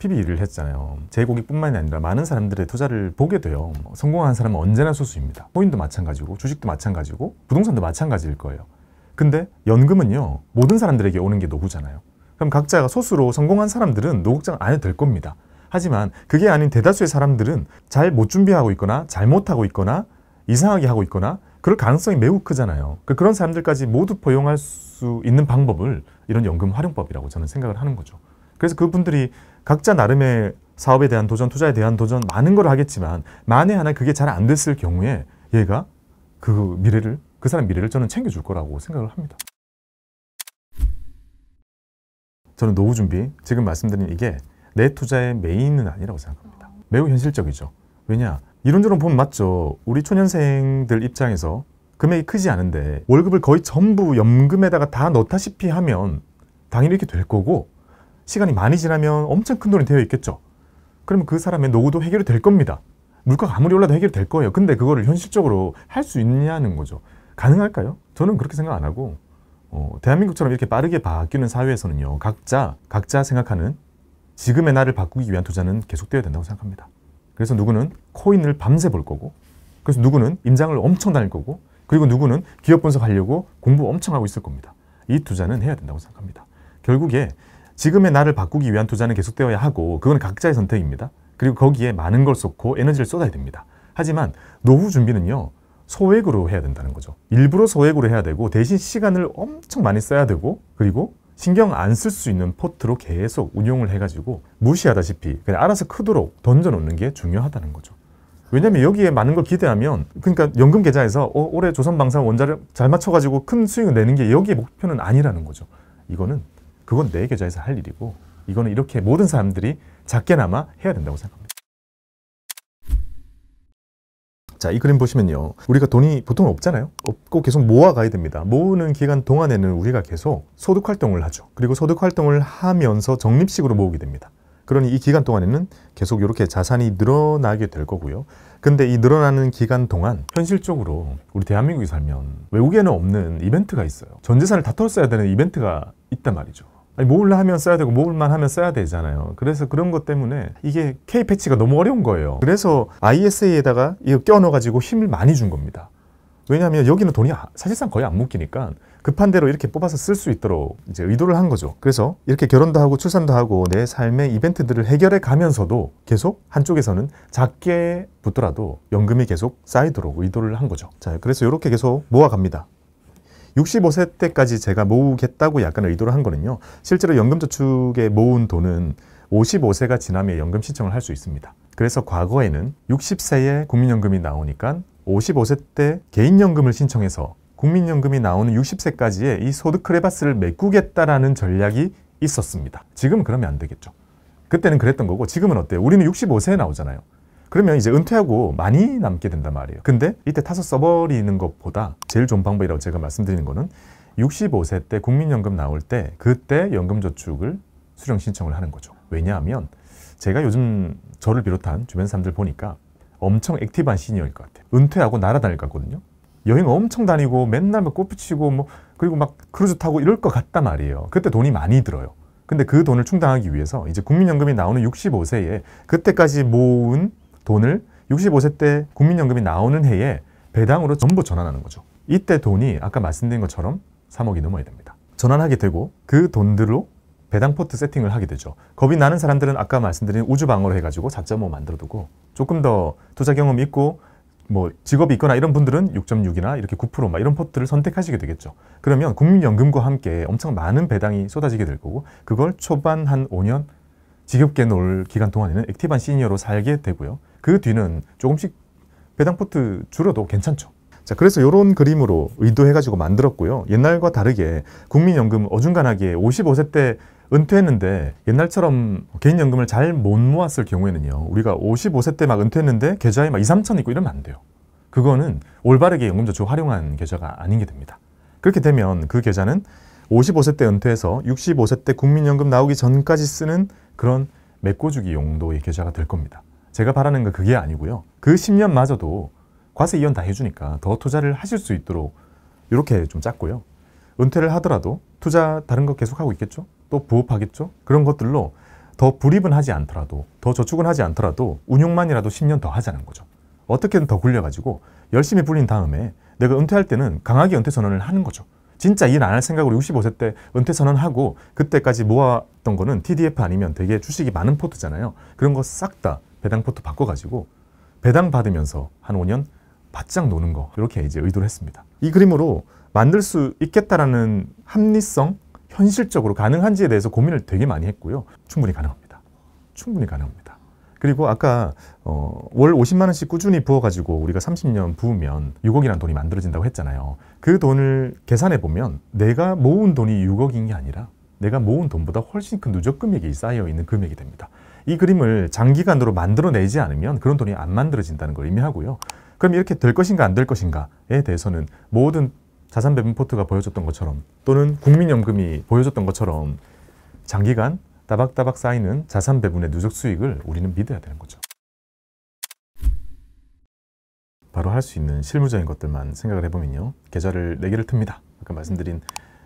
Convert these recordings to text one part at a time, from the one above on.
PB를 했잖아요. 제 고객뿐만이 아니라 많은 사람들의 투자를 보게 돼요. 성공한 사람은 언제나 소수입니다. 코인도 마찬가지고 주식도 마찬가지고 부동산도 마찬가지일 거예요. 근데 연금은요, 모든 사람들에게 오는 게 노후잖아요. 그럼 각자가 소수로 성공한 사람들은 노후 걱정 안 해도 될 겁니다. 하지만 그게 아닌 대다수의 사람들은 잘 못 준비하고 있거나 잘못하고 있거나 이상하게 하고 있거나 그럴 가능성이 매우 크잖아요. 그런 사람들까지 모두 포용할 수 있는 방법을 이런 연금 활용법이라고 저는 생각을 하는 거죠. 그래서 그분들이 각자 나름의 사업에 대한 도전, 투자에 대한 도전 많은 걸 하겠지만 만에 하나 그게 잘 안 됐을 경우에 얘가 그 사람 미래를 저는 챙겨줄 거라고 생각을 합니다. 저는 노후 준비, 지금 말씀드린 이게 내 투자의 메인은 아니라고 생각합니다. 매우 현실적이죠. 왜냐? 이론적으로 보면 맞죠. 우리 초년생들 입장에서 금액이 크지 않은데 월급을 거의 전부 연금에다가 다 넣다시피 하면 당연히 이렇게 될 거고 시간이 많이 지나면 엄청 큰 돈이 되어 있겠죠. 그러면 그 사람의 노후도 해결이 될 겁니다. 물가가 아무리 올라도 해결이 될 거예요. 근데 그거를 현실적으로 할 수 있냐는 거죠. 가능할까요? 저는 그렇게 생각 안 하고 대한민국처럼 이렇게 빠르게 바뀌는 사회에서는요. 각자 생각하는 지금의 나를 바꾸기 위한 투자는 계속되어야 된다고 생각합니다. 그래서 누구는 코인을 밤새 볼 거고, 그래서 누구는 임장을 엄청 다닐 거고, 그리고 누구는 기업 분석하려고 공부 엄청 하고 있을 겁니다. 이 투자는 해야 된다고 생각합니다. 결국에 지금의 나를 바꾸기 위한 투자는 계속되어야 하고, 그건 각자의 선택입니다. 그리고 거기에 많은 걸 쏟고 에너지를 쏟아야 됩니다. 하지만 노후 준비는요, 소액으로 해야 된다는 거죠. 일부러 소액으로 해야 되고 대신 시간을 엄청 많이 써야 되고, 그리고 신경 안 쓸 수 있는 포트로 계속 운용을 해가지고 무시하다시피 그냥 알아서 크도록 던져놓는 게 중요하다는 거죠. 왜냐면 여기에 많은 걸 기대하면, 그러니까 연금 계좌에서 올해 조선방산 원자를 잘 맞춰가지고 큰 수익을 내는 게 여기의 목표는 아니라는 거죠. 그건 내 계좌에서 할 일이고, 이거는 이렇게 모든 사람들이 작게나마 해야 된다고 생각합니다. 자, 이 그림 보시면요. 우리가 돈이 보통 없잖아요. 없고 계속 모아가야 됩니다. 모으는 기간 동안에는 우리가 계속 소득 활동을 하죠. 그리고 소득 활동을 하면서 적립식으로 모으게 됩니다. 그러니 이 기간 동안에는 계속 이렇게 자산이 늘어나게 될 거고요. 근데 이 늘어나는 기간 동안 현실적으로 우리 대한민국에 살면 외국에는 없는 이벤트가 있어요. 전 재산을 다 털어써야 되는 이벤트가 있단 말이죠. 아니, 모으려 하면 써야 되고 모을만 하면 써야 되잖아요. 그래서 그런 것 때문에 이게 K-패치가 너무 어려운 거예요. 그래서 ISA에다가 이거 껴넣어가지고 힘을 많이 준 겁니다. 왜냐하면 여기는 돈이 사실상 거의 안 묶이니까 급한 대로 이렇게 뽑아서 쓸 수 있도록 이제 의도를 한 거죠. 그래서 이렇게 결혼도 하고 출산도 하고 내 삶의 이벤트들을 해결해 가면서도 계속 한쪽에서는 작게 붙더라도 연금이 계속 쌓이도록 의도를 한 거죠. 자, 그래서 이렇게 계속 모아갑니다. 65세 때까지 제가 모으겠다고 약간 의도를 한 거는요. 실제로 연금저축에 모은 돈은 55세가 지나면 연금 신청을 할 수 있습니다. 그래서 과거에는 60세에 국민연금이 나오니까 55세 때 개인연금을 신청해서 국민연금이 나오는 60세까지의 이 소득 크레바스를 메꾸겠다라는 전략이 있었습니다. 지금은 그러면 안 되겠죠. 그때는 그랬던 거고 지금은 어때요? 우리는 65세에 나오잖아요. 그러면 이제 은퇴하고 많이 남게 된단 말이에요. 근데 이때 타서 써버리는 것보다 제일 좋은 방법이라고 제가 말씀드리는 거는 65세 때 국민연금 나올 때 그때 연금저축을 수령 신청을 하는 거죠. 왜냐하면 제가 요즘 저를 비롯한 주변 사람들 보니까 엄청 액티브한 시니어일 것 같아요. 은퇴하고 날아다닐 것 같거든요. 여행 엄청 다니고 맨날 막 골프 치고 그리고 막 크루즈 타고 이럴 것 같단 말이에요. 그때 돈이 많이 들어요. 근데 그 돈을 충당하기 위해서 이제 국민연금이 나오는 65세에 그때까지 모은 돈을 65세 때 국민연금이 나오는 해에 배당으로 전부 전환하는 거죠. 이때 돈이 아까 말씀드린 것처럼 3억이 넘어야 됩니다. 전환하게 되고 그 돈들로 배당 포트 세팅을 하게 되죠. 겁이 나는 사람들은 아까 말씀드린 우주방어로 해가지고 4.5 만들어두고 조금 더 투자 경험이 있고 직업이 있거나 이런 분들은 6.6이나 이렇게 9% 막 이런 포트를 선택하시게 되겠죠. 그러면 국민연금과 함께 엄청 많은 배당이 쏟아지게 될 거고 그걸 초반 한 5년 지겹게 놀 기간 동안에는 액티브한 시니어로 살게 되고요. 그 뒤는 조금씩 배당 포트 줄여도 괜찮죠. 자, 그래서 이런 그림으로 의도해가지고 만들었고요. 옛날과 다르게 국민연금 어중간하게 55세 때 은퇴했는데 옛날처럼 개인연금을 잘 못 모았을 경우에는요. 우리가 55세 때 막 은퇴했는데 계좌에 막 2, 3천 있고 이러면 안 돼요. 그거는 올바르게 연금저축 활용한 계좌가 아닌 게 됩니다. 그렇게 되면 그 계좌는 55세 때 은퇴해서 65세 때 국민연금 나오기 전까지 쓰는 그런 메꿔주기 용도의 계좌가 될 겁니다. 제가 바라는 건 그게 아니고요. 그 10년마저도 과세 이연 다 해주니까 더 투자를 하실 수 있도록 이렇게 좀 짰고요. 은퇴를 하더라도 투자 다른 거 계속하고 있겠죠? 또 부업하겠죠? 그런 것들로 더 불입은 하지 않더라도, 더 저축은 하지 않더라도 운용만이라도 10년 더 하자는 거죠. 어떻게든 더 굴려가지고 열심히 불린 다음에 내가 은퇴할 때는 강하게 은퇴 선언을 하는 거죠. 진짜 일 안 할 생각으로 65세 때 은퇴 선언하고 그때까지 모았던 거는 TDF 아니면 되게 주식이 많은 포트잖아요. 그런 거 싹 다 배당 포트 바꿔가지고 배당 받으면서 한 5년 바짝 노는 거, 이렇게 이제 의도를 했습니다. 이 그림으로 만들 수 있겠다라는 합리성, 현실적으로 가능한지에 대해서 고민을 되게 많이 했고요. 충분히 가능합니다. 충분히 가능합니다. 그리고 아까 월 50만 원씩 꾸준히 부어가지고 우리가 30년 부으면 6억이라는 돈이 만들어진다고 했잖아요. 그 돈을 계산해 보면 내가 모은 돈이 6억인 게 아니라 내가 모은 돈보다 훨씬 큰 누적 금액이 쌓여 있는 금액이 됩니다. 이 그림을 장기간으로 만들어내지 않으면 그런 돈이 안 만들어진다는 걸 의미하고요. 그럼 이렇게 될 것인가 안 될 것인가에 대해서는 모든 자산 배분 포트가 보여줬던 것처럼, 또는 국민연금이 보여줬던 것처럼 장기간 따박따박 쌓이는 자산 배분의 누적 수익을 우리는 믿어야 되는 거죠. 바로 할 수 있는 실무적인 것들만 생각을 해보면요. 계좌를 4개를 틉니다. 아까 말씀드린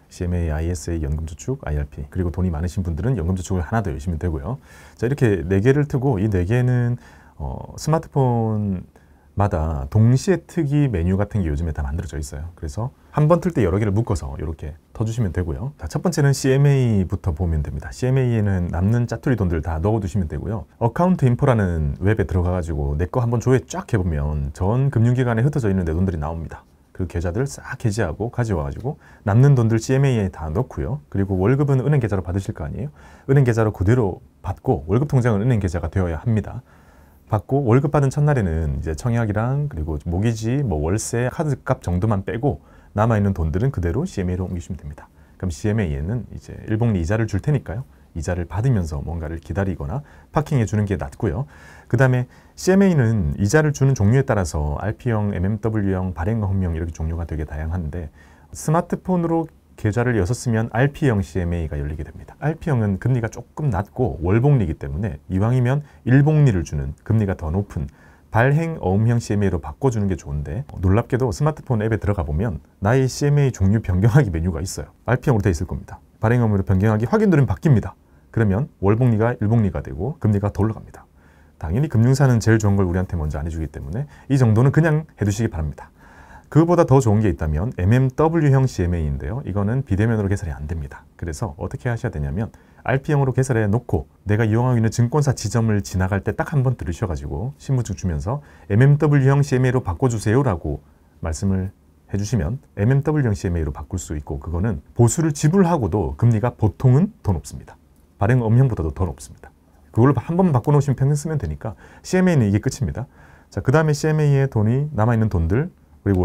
CMA, ISA, 연금저축, IRP, 그리고 돈이 많으신 분들은 연금저축을 하나 더 열시면 되고요. 자, 이렇게 4개를 트고, 이 4개는 스마트폰마다 동시에 트기 메뉴 같은 게 요즘에 다 만들어져 있어요. 그래서 한 번 틀 때 여러 개를 묶어서 이렇게 터주시면 되고요. 자, 첫 번째는 CMA부터 보면 됩니다. CMA에는 남는 짜투리 돈들 다 넣어두시면 되고요. 어카운트 인포라는 웹에 들어가가지고 내 거 한번 조회 쫙 해보면 전 금융기관에 흩어져 있는 내 돈들이 나옵니다. 그 계좌들 싹 해지하고 가져와가지고 남는 돈들 CMA에 다 넣고요. 그리고 월급은 은행 계좌로 받으실 거 아니에요? 은행 계좌로 그대로 받고, 월급 통장은 은행 계좌가 되어야 합니다. 받고 월급 받은 첫날에는 이제 청약이랑 그리고 모기지, 뭐 월세, 카드값 정도만 빼고 남아있는 돈들은 그대로 CMA로 옮기시면 됩니다. 그럼 CMA에는 이제 일복리 이자를 줄 테니까요. 이자를 받으면서 뭔가를 기다리거나 파킹해 주는 게 낫고요. 그 다음에 CMA는 이자를 주는 종류에 따라서 RP형, MMW형, 발행허용 이렇게 종류가 되게 다양한데, 스마트폰으로 계좌를 여셨으면 RP형 CMA가 열리게 됩니다. RP형은 금리가 조금 낮고 월복리이기 때문에 이왕이면 일복리를 주는, 금리가 더 높은 발행어음형 CMA로 바꿔주는 게 좋은데, 놀랍게도 스마트폰 앱에 들어가 보면 나의 CMA 종류 변경하기 메뉴가 있어요. RP형으로 되어 있을 겁니다. 발행어음으로 변경하기 확인 누르면 바뀝니다. 그러면 월복리가 일복리가 되고 금리가 더 올라갑니다. 당연히 금융사는 제일 좋은 걸 우리한테 먼저 안 해주기 때문에 이 정도는 그냥 해두시기 바랍니다. 그거보다 더 좋은 게 있다면 MMW형 CMA인데요. 이거는 비대면으로 개설이 안 됩니다. 그래서 어떻게 하셔야 되냐면 RP형으로 개설해 놓고 내가 이용하고 있는 증권사 지점을 지나갈 때 딱 한 번 들으셔가지고 신분증 주면서 MMW형 CMA로 바꿔주세요 라고 말씀을 해주시면 MMW형 CMA로 바꿀 수 있고, 그거는 보수를 지불하고도 금리가 보통은 더 높습니다. 발행 음형보다도 더 높습니다. 그걸로 한 번 바꿔놓으시면 평생 쓰면 되니까 CMA는 이게 끝입니다. 자, 그 다음에 CMA에 돈이 남아있는 돈들, 그리고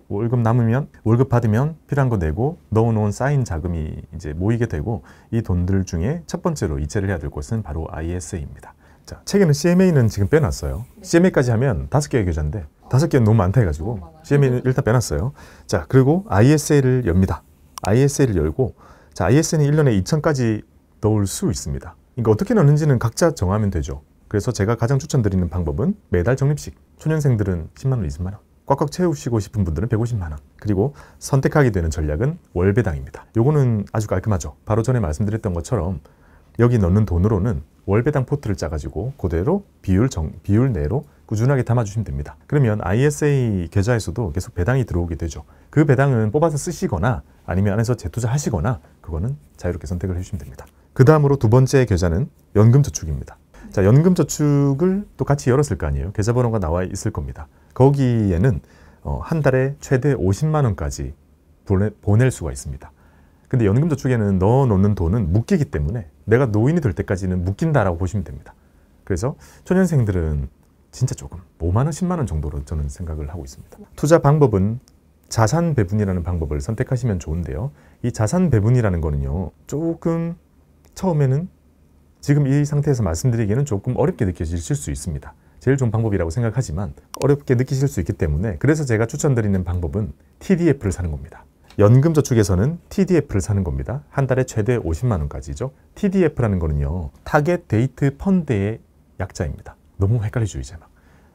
월급 남으면, 월급 받으면 필요한 거 내고 넣어놓은 쌓인 자금이 이제 모이게 되고, 이 돈들 중에 첫 번째로 이체를 해야 될 곳은 바로 ISA입니다. 자, 책에는 CMA는 지금 빼놨어요. CMA까지 하면 5개의 계좌인데 5개는 너무 많다 해가지고 CMA는 일단 빼놨어요. 자, 그리고 ISA를 엽니다. ISA를 열고, 자, ISA는 1년에 2천까지 넣을 수 있습니다. 그러니까 어떻게 넣는지는 각자 정하면 되죠. 그래서 제가 가장 추천드리는 방법은 매달 적립식. 초년생들은 10만 원, 20만 원. 꽉꽉 채우시고 싶은 분들은 150만 원. 그리고 선택하게 되는 전략은 월배당입니다. 요거는 아주 깔끔하죠. 바로 전에 말씀드렸던 것처럼 여기 넣는 돈으로는 월배당 포트를 짜가지고 그대로 비율 내로 꾸준하게 담아주시면 됩니다. 그러면 ISA 계좌에서도 계속 배당이 들어오게 되죠. 그 배당은 뽑아서 쓰시거나 아니면 안에서 재투자하시거나, 그거는 자유롭게 선택을 해주시면 됩니다. 그 다음으로 두 번째 계좌는 연금저축입니다. 자, 연금저축을 또 같이 열었을 거 아니에요. 계좌번호가 나와 있을 겁니다. 거기에는 한 달에 최대 50만 원까지 보낼 수가 있습니다. 근데 연금저축에는 넣어놓는 돈은 묶이기 때문에 내가 노인이 될 때까지는 묶인다라고 보시면 됩니다. 그래서 초년생들은 진짜 조금 5만 원, 10만 원 정도로 저는 생각을 하고 있습니다. 투자 방법은 자산 배분이라는 방법을 선택하시면 좋은데요. 이 자산 배분이라는 거는요, 조금 처음에는 지금 이 상태에서 말씀드리기에는 조금 어렵게 느껴지실 수 있습니다. 제일 좋은 방법이라고 생각하지만 어렵게 느끼실 수 있기 때문에, 그래서 제가 추천드리는 방법은 TDF를 사는 겁니다. 연금저축에서는 TDF를 사는 겁니다. 한 달에 최대 50만 원까지죠. TDF라는 거는요, 타겟 데이트 펀드의 약자입니다. 너무 헷갈리죠, 이제 막.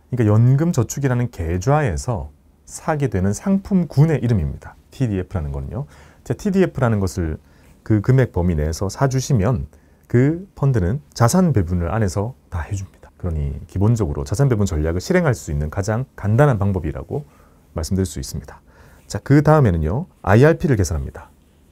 그러니까 연금저축이라는 계좌에서 사게 되는 상품군의 이름입니다. TDF라는 거는요. TDF라는 것을 그 금액 범위 내에서 사주시면 그 펀드는 자산 배분을 안에서 다 해줍니다. 그러니 기본적으로 자산 배분 전략을 실행할 수 있는 가장 간단한 방법이라고 말씀드릴 수 있습니다. 자, 그 다음에는요, IRP를 계산합니다.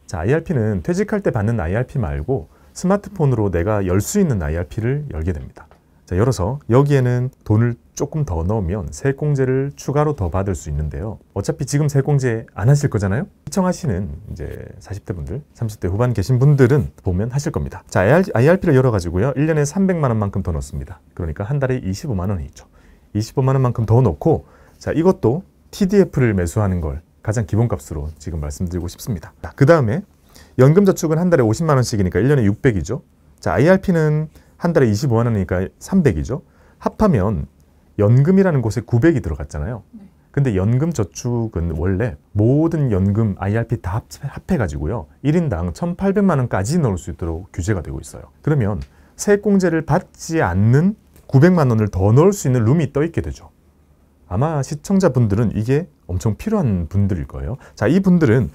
자, IRP는 퇴직할 때 받는 IRP 말고 스마트폰으로 내가 열 수 있는 IRP를 열게 됩니다. 자, 열어서 여기에는 돈을 조금 더 넣으면 세액공제를 추가로 더 받을 수 있는데요. 어차피 지금 세액공제 안 하실 거잖아요? 시청하시는 이제 40대 분들, 30대 후반 계신 분들은 보면 하실 겁니다. 자, IRP를 열어가지고요, 1년에 300만 원만큼 더 넣습니다. 그러니까 한 달에 25만 원이죠. 25만 원만큼 더 넣고, 자, 이것도 TDF를 매수하는 걸 가장 기본값으로 지금 말씀드리고 싶습니다. 그 다음에 연금저축은 한 달에 50만 원씩이니까 1년에 600이죠. 자, IRP는 한 달에 25만 원이니까 300이죠. 합하면 연금이라는 곳에 900이 들어갔잖아요. 근데 연금저축은 원래 모든 연금 IRP 다 합해가지고요, 1인당 1,800만 원까지 넣을 수 있도록 규제가 되고 있어요. 그러면 세액공제를 받지 않는 900만 원을 더 넣을 수 있는 룸이 떠 있게 되죠. 아마 시청자분들은 이게 엄청 필요한 분들일 거예요. 자, 이 분들은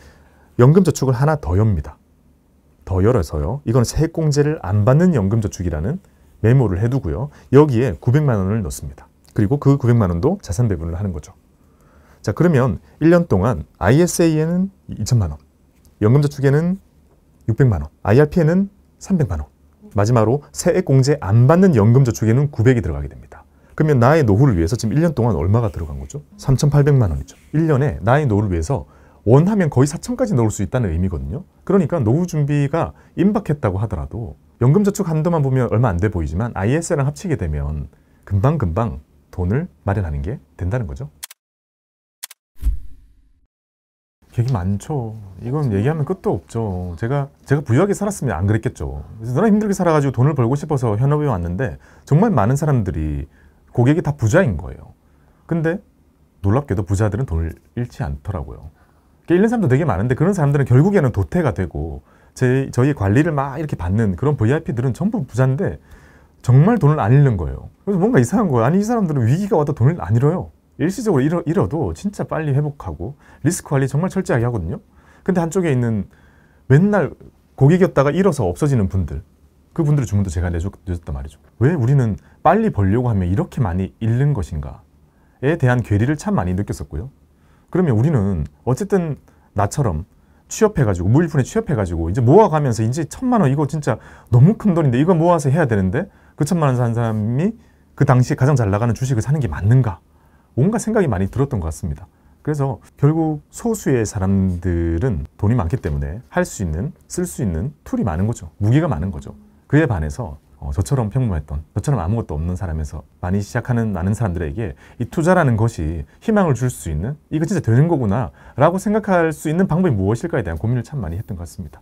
연금저축을 하나 더 엽니다. 더 열어서요, 이건 세액공제를 안 받는 연금저축이라는 메모를 해두고요, 여기에 900만 원을 넣습니다. 그리고 그 900만 원도 자산 배분을 하는 거죠. 자, 그러면 1년 동안 ISA에는 2천만 원, 연금저축에는 600만 원, IRP에는 300만 원, 마지막으로 세액공제 안 받는 연금저축에는 900이 들어가게 됩니다. 그러면 나의 노후를 위해서 지금 1년 동안 얼마가 들어간 거죠? 3,800만 원이죠. 1년에 나의 노후를 위해서 원하면 거의 4천까지 넣을 수 있다는 의미거든요. 그러니까 노후 준비가 임박했다고 하더라도 연금저축 한도만 보면 얼마 안 돼 보이지만 ISA랑 합치게 되면 금방금방 돈을 마련하는 게 된다는 거죠. 계획이 많죠. 이건 얘기하면 끝도 없죠. 제가 부유하게 살았으면 안 그랬겠죠. 그래서 너나 힘들게 살아가지고 돈을 벌고 싶어서 현업에 왔는데 정말 많은 사람들이 고객이 다 부자인 거예요. 근데 놀랍게도 부자들은 돈을 잃지 않더라고요. 잃는 사람도 되게 많은데 그런 사람들은 결국에는 도태가 되고 저희의 관리를 막 이렇게 받는 그런 VIP들은 전부 부자인데 정말 돈을 안 잃는 거예요. 그래서 뭔가 이상한 거예요. 아니, 이 사람들은 위기가 와도 돈을 안 잃어요. 일시적으로 잃어도 진짜 빨리 회복하고 리스크 관리 정말 철저하게 하거든요. 근데 한쪽에 있는 맨날 고객이었다가 잃어서 없어지는 분들, 그분들의 주문도 제가 내줬단 말이죠. 왜 우리는 빨리 벌려고 하면 이렇게 많이 잃는 것인가에 대한 괴리를 참 많이 느꼈었고요. 그러면 우리는 어쨌든 나처럼 취업해가지고 무일푼에 취업해가지고 이제 모아가면서 이제 1,000만 원 이거 진짜 너무 큰 돈인데 이거 모아서 해야 되는데 그 1,000만 원 산 사람이 그 당시에 가장 잘 나가는 주식을 사는 게 맞는가? 뭔가 생각이 많이 들었던 것 같습니다. 그래서 결국 소수의 사람들은 돈이 많기 때문에 할 수 있는, 쓸 수 있는 툴이 많은 거죠. 무기가 많은 거죠. 그에 반해서 저처럼 평범했던, 저처럼 아무것도 없는 사람에서 많이 시작하는 많은 사람들에게 이 투자라는 것이 희망을 줄 수 있는, 이거 진짜 되는 거구나 라고 생각할 수 있는 방법이 무엇일까에 대한 고민을 참 많이 했던 것 같습니다.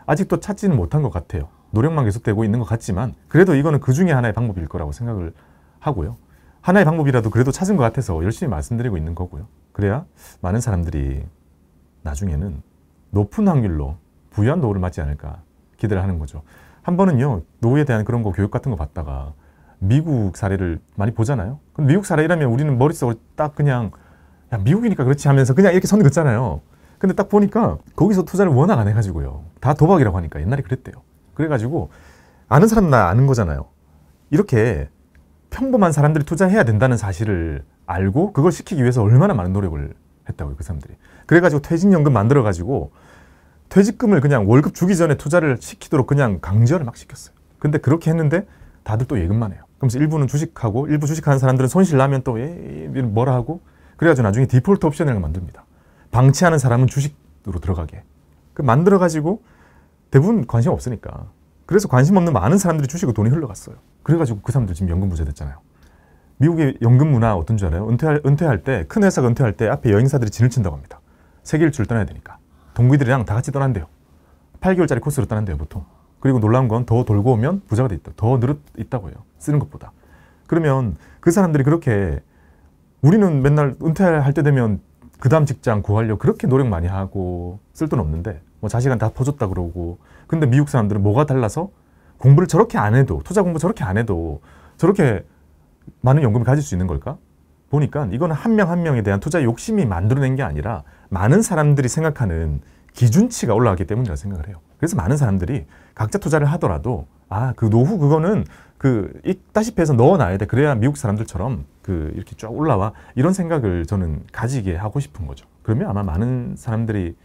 아직도 찾지는 못한 것 같아요. 노력만 계속되고 있는 것 같지만 그래도 이거는 그 중에 하나의 방법일 거라고 생각을 하고요. 하나의 방법이라도 그래도 찾은 것 같아서 열심히 말씀드리고 있는 거고요. 그래야 많은 사람들이 나중에는 높은 확률로 부유한 노후를 맞지 않을까 기대를 하는 거죠. 한 번은요, 노후에 대한 그런 거 교육 같은 거 받다가 미국 사례를 많이 보잖아요. 근데 미국 사례라면 우리는 머릿속으로 딱 그냥 야, 미국이니까 그렇지 하면서 그냥 이렇게 선 긋잖아요. 근데 딱 보니까 거기서 투자를 워낙 안 해가지고요. 다 도박이라고 하니까 옛날에 그랬대요. 그래가지고 아는 사람 나 아는 거잖아요. 이렇게 평범한 사람들이 투자해야 된다는 사실을 알고 그걸 시키기 위해서 얼마나 많은 노력을 했다고요, 그 사람들이. 그래가지고 퇴직연금 만들어가지고 퇴직금을 그냥 월급 주기 전에 투자를 시키도록 그냥 강제를 막 시켰어요. 근데 그렇게 했는데 다들 또 예금만 해요. 그러면서 일부는 주식하고, 일부 주식하는 사람들은 손실 나면 또 뭐라 하고, 그래가지고 나중에 디폴트 옵션을 만듭니다. 방치하는 사람은 주식으로 들어가게. 그 만들어가지고 대부분 관심 없으니까. 그래서 관심 없는 많은 사람들이 주식으로 돈이 흘러갔어요. 그래가지고 그 사람들 지금 연금 부자 됐잖아요. 미국의 연금 문화 어떤 줄 알아요? 은퇴할 때, 큰 회사가 은퇴할 때 앞에 여행사들이 진을 친다고 합니다. 세계 일주를 떠나야 되니까. 동기들이랑 다 같이 떠난대요. 8개월짜리 코스로 떠난대요, 보통. 그리고 놀라운 건 더 돌고 오면 부자가 돼 있다. 더 늘어 있다고 해요. 쓰는 것보다. 그러면 그 사람들이 그렇게, 우리는 맨날 은퇴할 때 되면 그 다음 직장 구하려고 그렇게 노력 많이 하고 쓸 돈 없는데 뭐 자식한테 다 퍼줬다 그러고. 근데 미국 사람들은 뭐가 달라서 공부를 저렇게 안 해도, 투자 공부 저렇게 안 해도 저렇게 많은 연금을 가질 수 있는 걸까? 보니까 이거는 한 명 한 명에 대한 투자 욕심이 만들어낸 게 아니라 많은 사람들이 생각하는 기준치가 올라가기 때문이라고 생각을 해요. 그래서 많은 사람들이 각자 투자를 하더라도 그 노후 그거는 있다시피 해서 넣어놔야 돼. 그래야 미국 사람들처럼 이렇게 쫙 올라와. 이런 생각을 저는 가지게 하고 싶은 거죠. 그러면 아마 많은 사람들이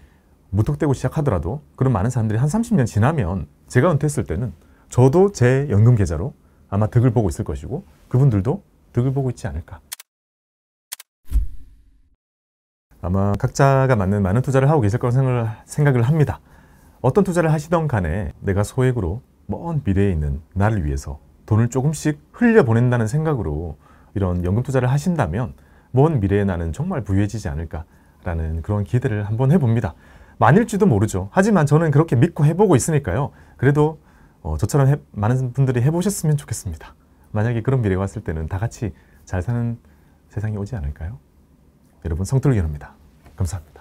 무턱대고 시작하더라도 그런 많은 사람들이 한 30년 지나면 제가 은퇴했을 때는 저도 제 연금 계좌로 아마 득을 보고 있을 것이고 그분들도 득을 보고 있지 않을까. 아마 각자가 맞는 많은 투자를 하고 계실 거라고 생각을 합니다. 어떤 투자를 하시던 간에 내가 소액으로 먼 미래에 있는 나를 위해서 돈을 조금씩 흘려보낸다는 생각으로 이런 연금 투자를 하신다면 먼 미래에 나는 정말 부유해지지 않을까라는 그런 기대를 한번 해봅니다. 만일지도 모르죠. 하지만 저는 그렇게 믿고 해보고 있으니까요. 그래도 저처럼 많은 분들이 해보셨으면 좋겠습니다. 만약에 그런 미래가 왔을 때는 다 같이 잘 사는 세상이 오지 않을까요? 여러분, 성투를 기원합니다. 감사합니다.